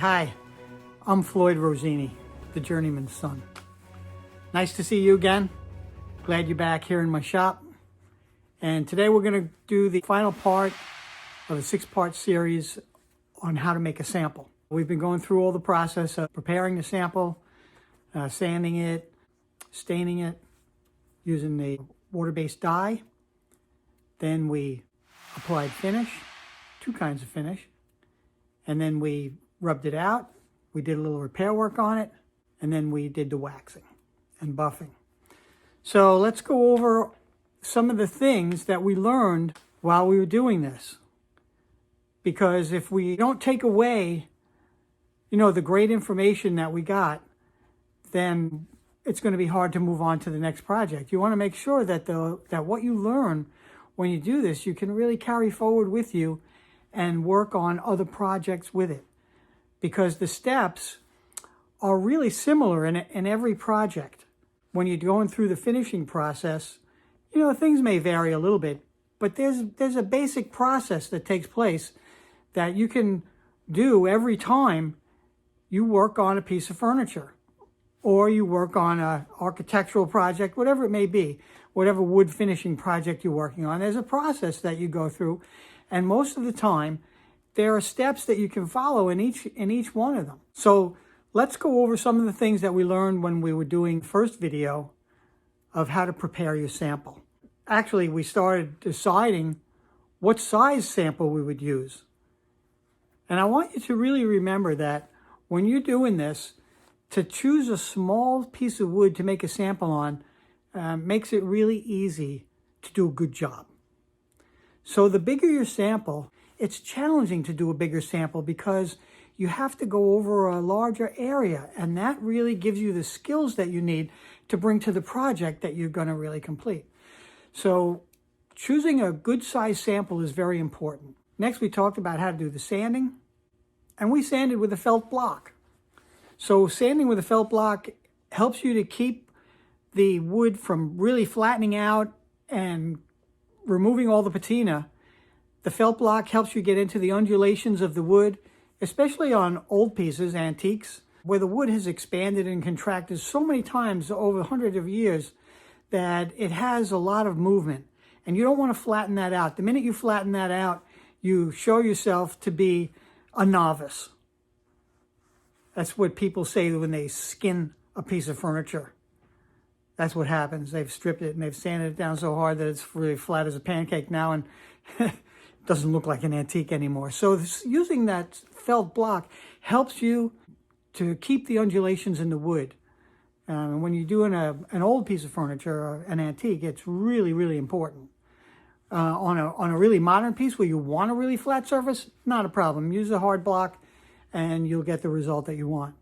Hi, I'm Floyd Rosini, the journeyman's son. Nice to see you again. Glad you're back here in my shop. And today we're going to do the final part of a 6-part series on how to make a sample. We've been going through all the process of preparing the sample, sanding it, staining it, using the water-based dye. Then we applied finish, 2 kinds of finish. And then we rubbed it out. We did a little repair work on it. And then we did the waxing and buffing. So let's go over some of the things that we learned while we were doing this. Because if we don't take away, the great information that we got, then it's going to be hard to move on to the next project. You want to make sure that that what you learn when you do this, you can really carry forward with you and work on other projects with it. Because the steps are really similar in every project. When you're going through the finishing process, things may vary a little bit, but there's a basic process that takes place that you can do every time you work on a piece of furniture or you work on an architectural project, whatever it may be, whatever wood finishing project you're working on. There's a process that you go through, and most of the time there are steps that you can follow in each one of them. So let's go over some of the things that we learned when we were doing the first video of how to prepare your sample. Actually, we started deciding what size sample we would use. And I want you to really remember that when you're doing this, to choose a small piece of wood to make a sample on makes it really easy to do a good job. So the bigger your sample, it's challenging to do a bigger sample because you have to go over a larger area, and that really gives you the skills that you need to bring to the project that you're going to really complete. So choosing a good size sample is very important. Next, we talked about how to do the sanding, and we sanded with a felt block. So sanding with a felt block helps you to keep the wood from really flattening out and removing all the patina. The felt block helps you get into the undulations of the wood, especially on old pieces, antiques, where the wood has expanded and contracted so many times over hundreds of years that it has a lot of movement. And you don't want to flatten that out. The minute you flatten that out, you show yourself to be a novice. That's what people say when they skin a piece of furniture. That's what happens. They've stripped it and they've sanded it down so hard that it's really flat as a pancake now, and doesn't look like an antique anymore. So using that felt block helps you to keep the undulations in the wood. When you're doing an old piece of furniture or an antique, it's really, really important. On a really modern piece where you want a really flat surface, not a problem. Use a hard block and you'll get the result that you want.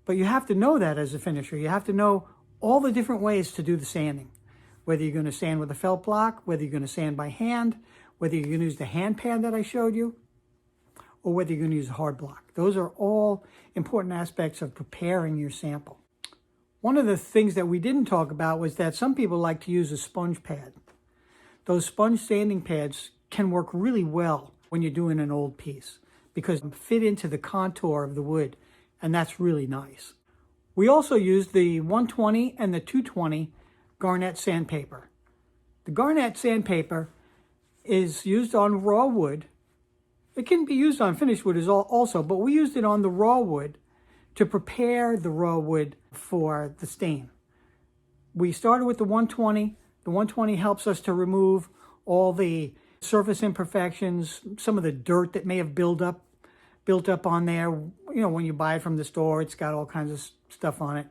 But you have to know that as a finisher. You have to know all the different ways to do the sanding. Whether you're going to sand with a felt block, whether you're going to sand by hand, whether you're going to use the hand pad that I showed you, or whether you're going to use a hard block. Those are all important aspects of preparing your sample. One of the things that we didn't talk about was that some people like to use a sponge pad. Those sponge sanding pads can work really well when you're doing an old piece because they fit into the contour of the wood, and that's really nice. We also used the 120 and the 220 garnet sandpaper. The garnet sandpaper is used on raw wood. It can be used on finished wood also, but we used it on the raw wood to prepare the raw wood for the stain. We started with the 120. The 120 helps us to remove all the surface imperfections, some of the dirt that may have built up on there. When you buy it from the store, it's got all kinds of stuff on it.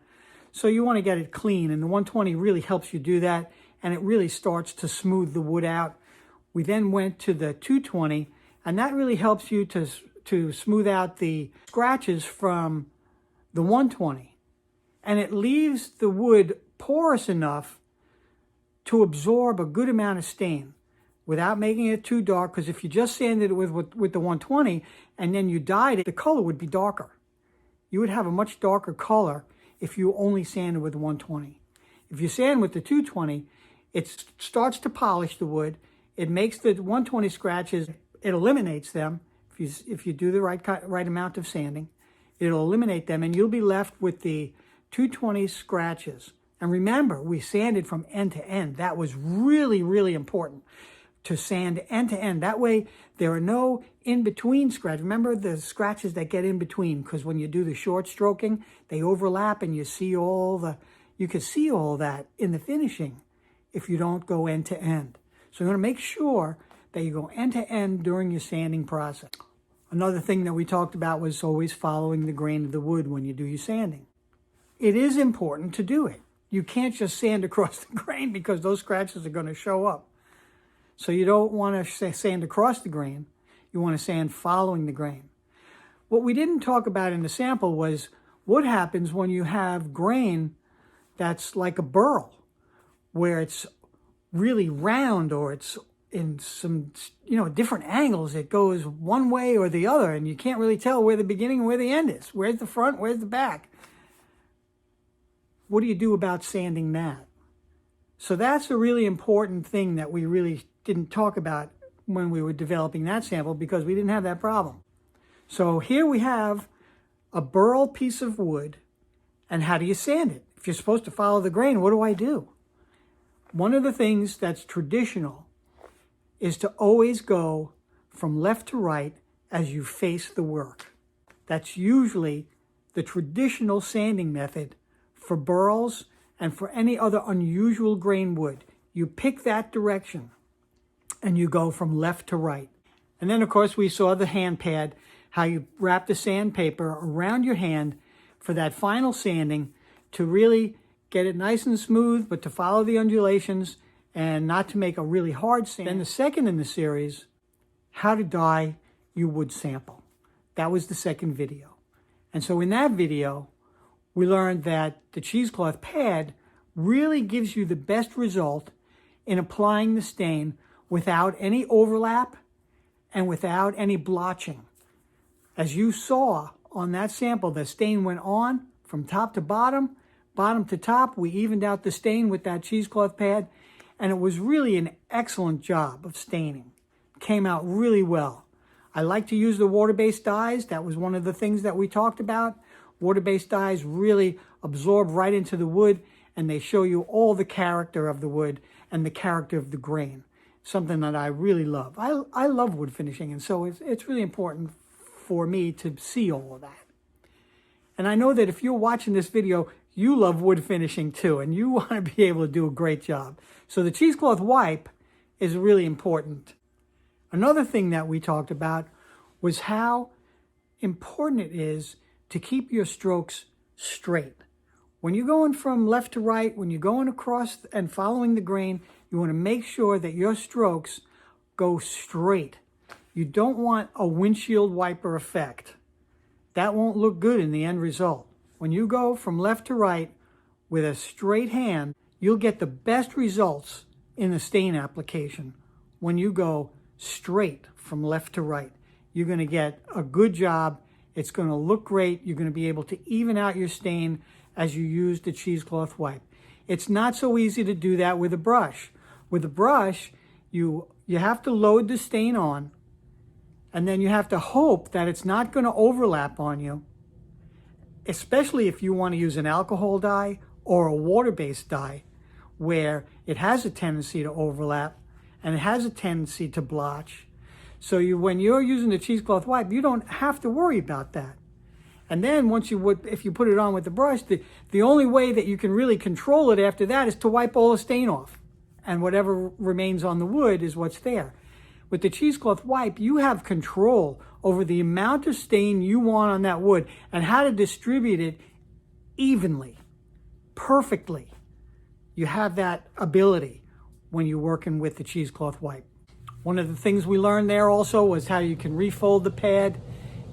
So you want to get it clean, and the 120 really helps you do that, and it really starts to smooth the wood out. We then went to the 220, and that really helps you to smooth out the scratches from the 120. And it leaves the wood porous enough to absorb a good amount of stain without making it too dark, because if you just sanded it with the 120 and then you dyed it, the color would be darker. You would have a much darker color if you only sanded with the 120. If you sand with the 220, it starts to polish the wood. It makes the 120 scratches, it eliminates them if you do the right amount of sanding. It'll eliminate them, and you'll be left with the 220 scratches. And remember, we sanded from end to end. That was really, really important, to sand end to end. That way, there are no in-between scratches. Remember the scratches that get in between, because when you do the short stroking, they overlap, and you can see all that in the finishing if you don't go end to end. So you want to make sure that you go end to end during your sanding process. Another thing that we talked about was always following the grain of the wood when you do your sanding. It is important to do it. You can't just sand across the grain because those scratches are going to show up. So you don't want to sand across the grain. You want to sand following the grain. What we didn't talk about in the sample was what happens when you have grain that's like a burl, where it's really round, or it's in some, different angles. It goes one way or the other, and you can't really tell where the beginning and where the end is. Where's the front? Where's the back? What do you do about sanding that? So that's a really important thing that we really didn't talk about when we were developing that sample, because we didn't have that problem. So here we have a burl piece of wood, and how do you sand it? If you're supposed to follow the grain, what do I do? One of the things that's traditional is to always go from left to right as you face the work. That's usually the traditional sanding method for burls and for any other unusual grain wood. You pick that direction and you go from left to right. And then, of course, we saw the hand pad, how you wrap the sandpaper around your hand for that final sanding to really get it nice and smooth, but to follow the undulations and not to make a really hard sand. Then the second in the series, how to dye your wood sample. That was the second video. And so in that video, we learned that the cheesecloth pad really gives you the best result in applying the stain without any overlap and without any blotching. As you saw on that sample, the stain went on from top to bottom, bottom to top. We evened out the stain with that cheesecloth pad, and it was really an excellent job of staining. It came out really well. I like to use the water-based dyes. That was one of the things that we talked about. Water-based dyes really absorb right into the wood, and they show you all the character of the wood and the character of the grain. Something that I really love. I love wood finishing, and so it's really important for me to see all of that. And I know that if you're watching this video, you love wood finishing too, and you want to be able to do a great job. So the cheesecloth wipe is really important. Another thing that we talked about was how important it is to keep your strokes straight. When you're going from left to right, when you're going across and following the grain, you want to make sure that your strokes go straight. You don't want a windshield wiper effect. That won't look good in the end result. When you go from left to right with a straight hand, you'll get the best results in the stain application when you go straight from left to right. You're going to get a good job. It's going to look great. You're going to be able to even out your stain as you use the cheesecloth wipe. It's not so easy to do that with a brush. With a brush, you have to load the stain on, and then you have to hope that it's not going to overlap on you, especially if you want to use an alcohol dye or a water-based dye, where it has a tendency to overlap and it has a tendency to blotch. So when you're using the cheesecloth wipe, you don't have to worry about that. And then if you put it on with the brush, the only way that you can really control it after that is to wipe all the stain off. And whatever remains on the wood is what's there. With the cheesecloth wipe, you have control over the amount of stain you want on that wood and how to distribute it evenly, perfectly. You have that ability when you're working with the cheesecloth wipe. One of the things we learned there also was how you can refold the pad,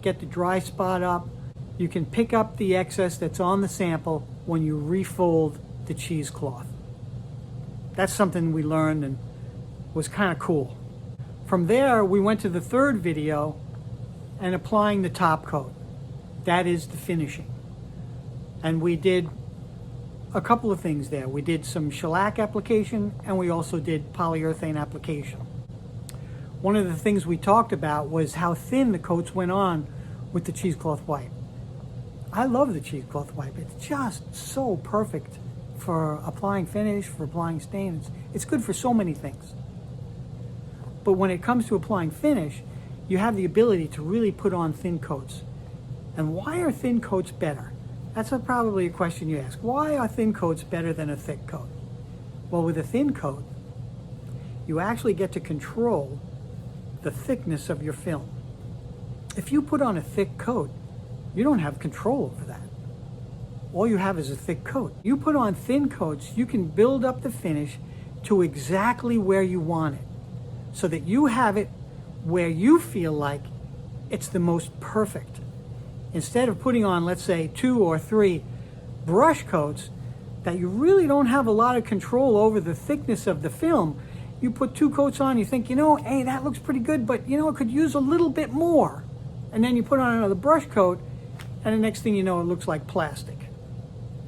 get the dry spot up. You can pick up the excess that's on the sample when you refold the cheesecloth. That's something we learned and was kind of cool. From there, we went to the third video and applying the top coat. That is the finishing. And we did a couple of things there. We did some shellac application, and we also did polyurethane application. One of the things we talked about was how thin the coats went on with the cheesecloth wipe. I love the cheesecloth wipe. It's just so perfect for applying finish, for applying stain. It's good for so many things. But when it comes to applying finish, you have the ability to really put on thin coats. And why are thin coats better? That's probably a question you ask. Why are thin coats better than a thick coat? Well, with a thin coat, you actually get to control the thickness of your film. If you put on a thick coat, you don't have control over that. All you have is a thick coat. You put on thin coats, you can build up the finish to exactly where you want it, so that you have it where you feel like it's the most perfect. Instead of putting on, let's say, 2 or 3 brush coats that you really don't have a lot of control over the thickness of the film, you put 2 coats on, you think, hey, that looks pretty good, but it could use a little bit more. And then you put on another brush coat, and the next thing you know, it looks like plastic.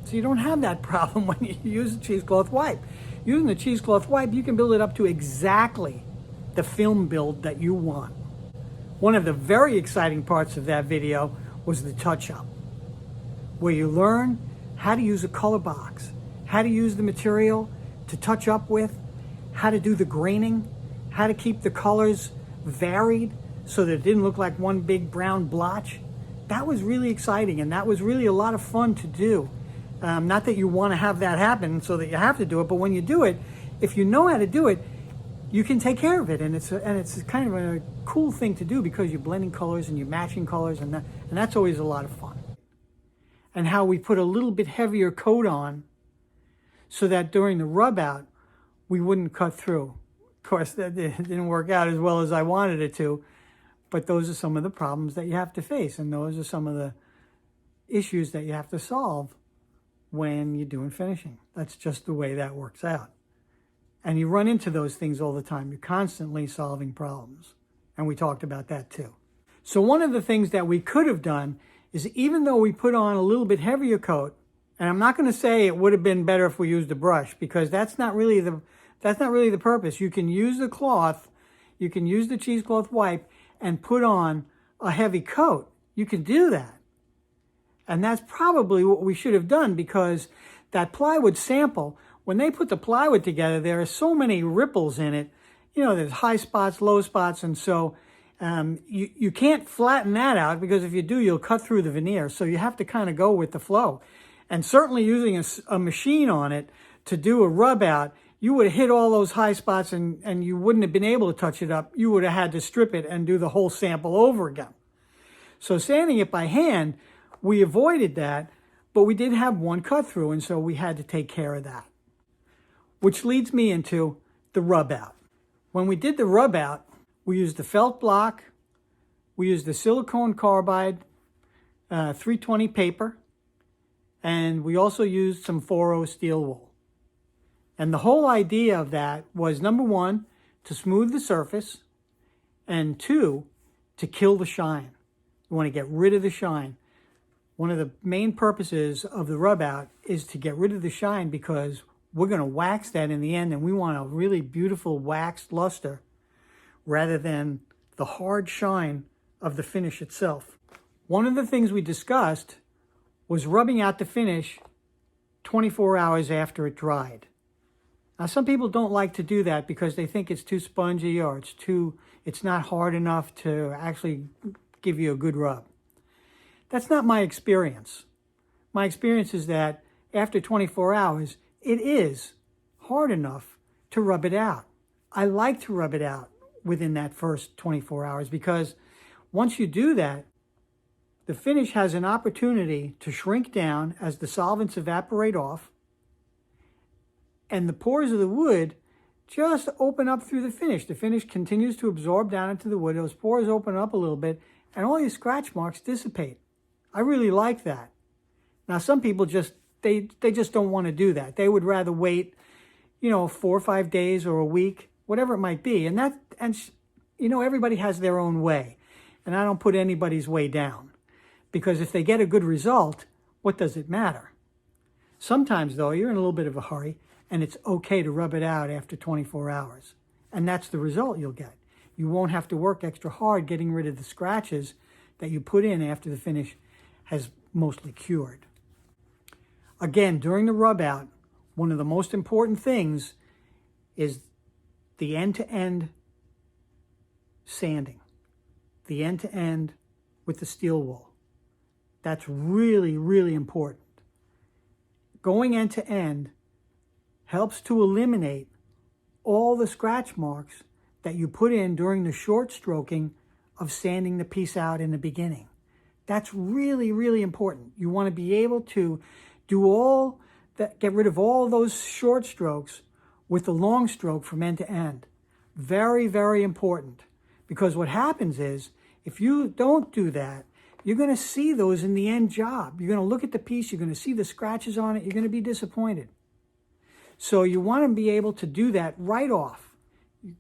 So you don't have that problem when you use a cheesecloth wipe. Using the cheesecloth wipe, you can build it up to exactly the film build that you want. One of the very exciting parts of that video was the touch-up, where you learn how to use a color box, how to use the material to touch up with, how to do the graining, how to keep the colors varied so that it didn't look like one big brown blotch. That was really exciting, and that was really a lot of fun to do. Not that you want to have that happen so that you have to do it, but when you do it, if you know how to do it, you can take care of it, and it's kind of a cool thing to do because you're blending colors and you're matching colors, and that's always a lot of fun. And how we put a little bit heavier coat on so that during the rub out, we wouldn't cut through. Of course, that didn't work out as well as I wanted it to, but those are some of the problems that you have to face, and those are some of the issues that you have to solve when you're doing finishing. That's just the way that works out. And you run into those things all the time. You're constantly solving problems. And we talked about that too. So one of the things that we could have done is, even though we put on a little bit heavier coat, and I'm not going to say it would have been better if we used a brush, because that's not really the purpose. You can use the cloth, you can use the cheesecloth wipe and put on a heavy coat. You can do that. And that's probably what we should have done, because that plywood sample, when they put the plywood together, there are so many ripples in it. There's high spots, low spots, and so you can't flatten that out, because if you do, you'll cut through the veneer. So you have to kind of go with the flow. And certainly using a machine on it to do a rub out, you would have hit all those high spots and you wouldn't have been able to touch it up. You would have had to strip it and do the whole sample over again. So sanding it by hand, we avoided that, but we did have one cut through, and so we had to take care of that. Which leads me into the rub out. When we did the rub out, we used the felt block, we used the silicone carbide 320 paper, and we also used some 4.0 steel wool. And the whole idea of that was, number 1, to smooth the surface, and 2, to kill the shine. You want to get rid of the shine. One of the main purposes of the rub out is to get rid of the shine, because we're going to wax that in the end, and we want a really beautiful waxed luster rather than the hard shine of the finish itself. One of the things we discussed was rubbing out the finish 24 hours after it dried. Now, some people don't like to do that because they think it's too spongy, or it's not hard enough to actually give you a good rub. That's not my experience. My experience is that after 24 hours, it is hard enough to rub it out. I like to rub it out within that first 24 hours, because once you do that, the finish has an opportunity to shrink down as the solvents evaporate off, and the pores of the wood just open up through the finish. The finish continues to absorb down into the wood. Those pores open up a little bit, and all your scratch marks dissipate. I really like that. Now, some people they just don't want to do that. They would rather wait, 4 or 5 days or a week, whatever it might be. And everybody has their own way. And I don't put anybody's way down, because if they get a good result, what does it matter? Sometimes, though, you're in a little bit of a hurry, and it's okay to rub it out after 24 hours. And that's the result you'll get. You won't have to work extra hard getting rid of the scratches that you put in after the finish has mostly cured. Again, during the rub out, one of the most important things is the end-to-end sanding, the end-to-end with the steel wool. That's really, really important. Going end-to-end helps to eliminate all the scratch marks that you put in during the short stroking of sanding the piece out in the beginning. That's really, really important. You want to be able to do all that, get rid of all those short strokes with the long stroke from end to end. Very, very important. Because what happens is, if you don't do that, you're going to see those in the end job. You're going to look at the piece, you're going to see the scratches on it, you're going to be disappointed. So you want to be able to do that right off.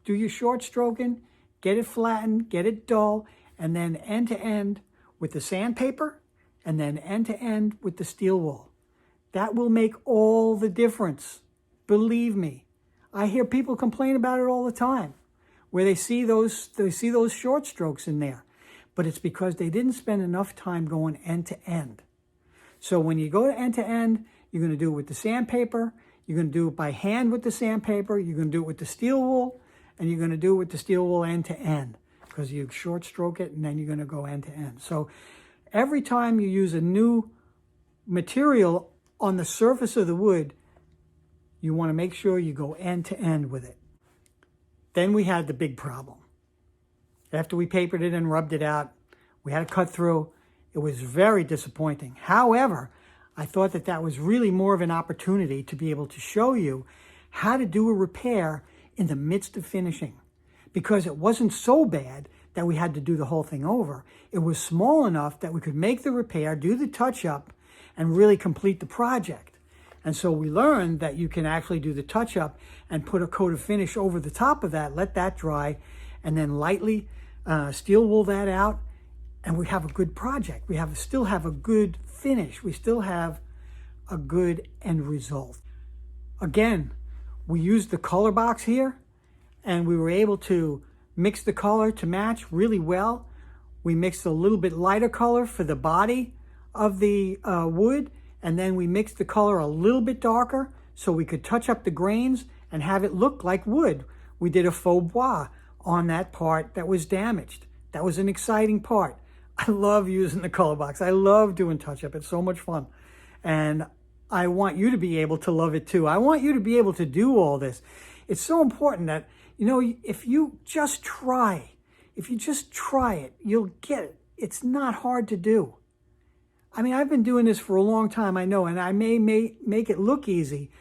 Do your short stroking, get it flattened, get it dull, and then end to end with the sandpaper, and then end to end with the steel wool. That will make all the difference. Believe me. I hear people complain about it all the time, where they see those short strokes in there. But it's because they didn't spend enough time going end to end. So when you go to end, you're going to do it with the sandpaper, you're going to do it by hand with the sandpaper, you're going to do it with the steel wool, and you're going to do it with the steel wool end to end, because you short stroke it and then you're going to go end to end. So every time you use a new material on the surface of the wood, you want to make sure you go end to end with it. Then we had the big problem. After we papered it and rubbed it out, we had to cut through. It was very disappointing. However, I thought that that was really more of an opportunity to be able to show you how to do a repair in the midst of finishing. Because it wasn't so bad that we had to do the whole thing over. It was small enough that we could make the repair, do the touch-up, and really complete the project. And so we learned that you can actually do the touch-up and put a coat of finish over the top of that, let that dry, and then lightly steel wool that out, and we have a good project. We still have a good finish. We still have a good end result. Again, we used the color box here, and we were able to mix the color to match really well. We mixed a little bit lighter color for the body of the wood, and then we mixed the color a little bit darker so we could touch up the grains and have it look like wood. We did a faux bois on that part that was damaged. That was an exciting part. I love using the color box. I love doing touch-up. It's so much fun. And I want you to be able to love it too. I want you to be able to do all this. It's so important that, you know, if you just try it, you'll get it. It's not hard to do. I mean, I've been doing this for a long time, I know, and I may make it look easy,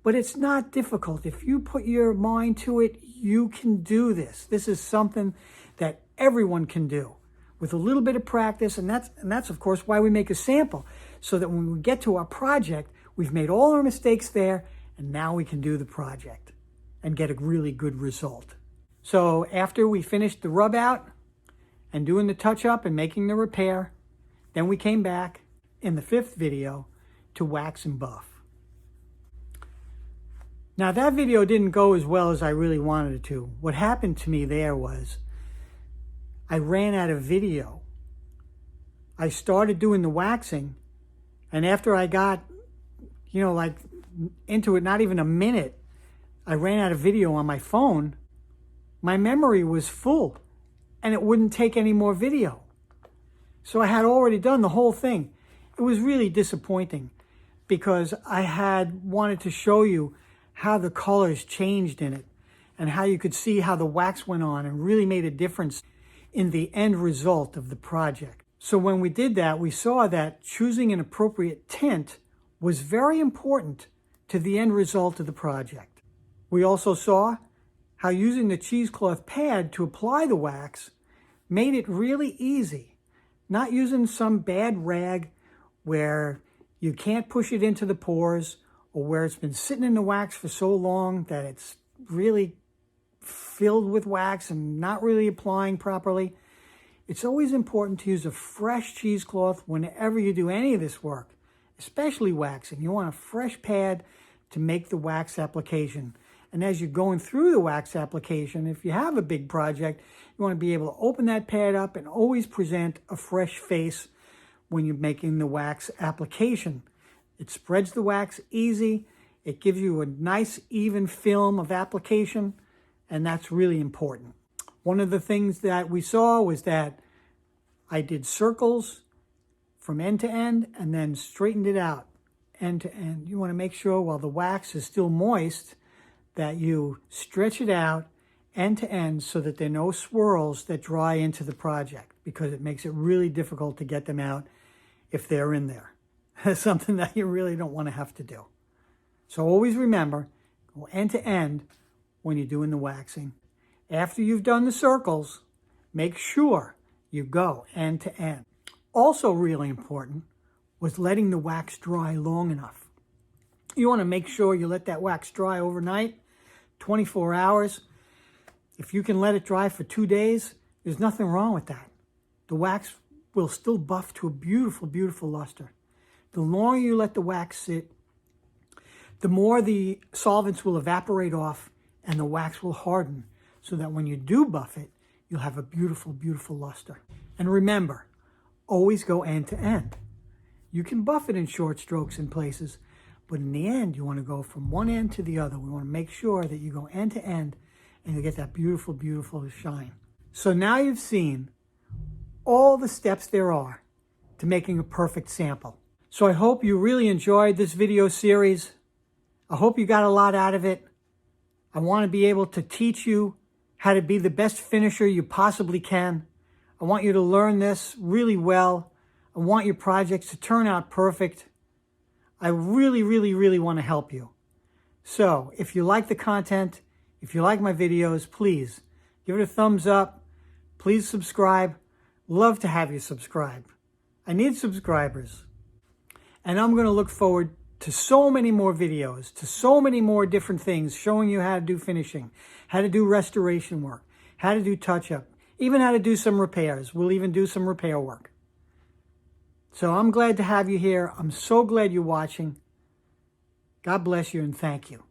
but it's not difficult. If you put your mind to it, you can do this. This is something that everyone can do with a little bit of practice, and that's of course why we make a sample, so that when we get to our project, we've made all our mistakes there, and now we can do the project and get a really good result. So after we finished the rub out and doing the touch up and making the repair, then we came back in the 5th video to wax and buff. Now that video didn't go as well as I really wanted it to. What happened to me there was I ran out of video. I started doing the waxing, and after I got, you know, like into it, not even a minute, I ran out of video on my phone. My memory was full and it wouldn't take any more video. So I had already done the whole thing. It was really disappointing because I had wanted to show you how the colors changed in it and how you could see how the wax went on and really made a difference in the end result of the project. So when we did that, we saw that choosing an appropriate tint was very important to the end result of the project. We also saw how using the cheesecloth pad to apply the wax made it really easy. Not using some bad rag where you can't push it into the pores, or where it's been sitting in the wax for so long that it's really filled with wax and not really applying properly. It's always important to use a fresh cheesecloth whenever you do any of this work, especially waxing. You want a fresh pad to make the wax application. And as you're going through the wax application, if you have a big project, you want to be able to open that pad up and always present a fresh face when you're making the wax application. It spreads the wax easy. It gives you a nice even film of application, and that's really important. One of the things that we saw was that I did circles from end to end and then straightened it out end to end. You want to make sure while the wax is still moist that you stretch it out end to end so that there are no swirls that dry into the project, because it makes it really difficult to get them out if they're in there. That's something that you really don't want to have to do. So always remember, go end to end when you're doing the waxing. After you've done the circles, make sure you go end to end. Also really important was letting the wax dry long enough. You want to make sure you let that wax dry overnight, 24 hours. If you can let it dry for 2 days, there's nothing wrong with that. The wax will still buff to a beautiful, beautiful luster. The longer you let the wax sit, the more the solvents will evaporate off and the wax will harden, so that when you do buff it, you'll have a beautiful, beautiful luster. And remember, always go end to end. You can buff it in short strokes in places, but in the end, you want to go from one end to the other. We want to make sure that you go end to end and you get that beautiful, beautiful shine. So now you've seen all the steps there are to making a perfect sample. So I hope you really enjoyed this video series. I hope you got a lot out of it. I want to be able to teach you how to be the best finisher you possibly can. I want you to learn this really well. I want your projects to turn out perfect. I really, really, really want to help you. So if you like the content, if you like my videos, please give it a thumbs up. Please subscribe. Love to have you subscribe. I need subscribers. And I'm going to look forward to so many more videos, to so many more different things, showing you how to do finishing, how to do restoration work, how to do touch-up, even how to do some repairs. We'll even do some repair work. So I'm glad to have you here. I'm so glad you're watching. God bless you and thank you.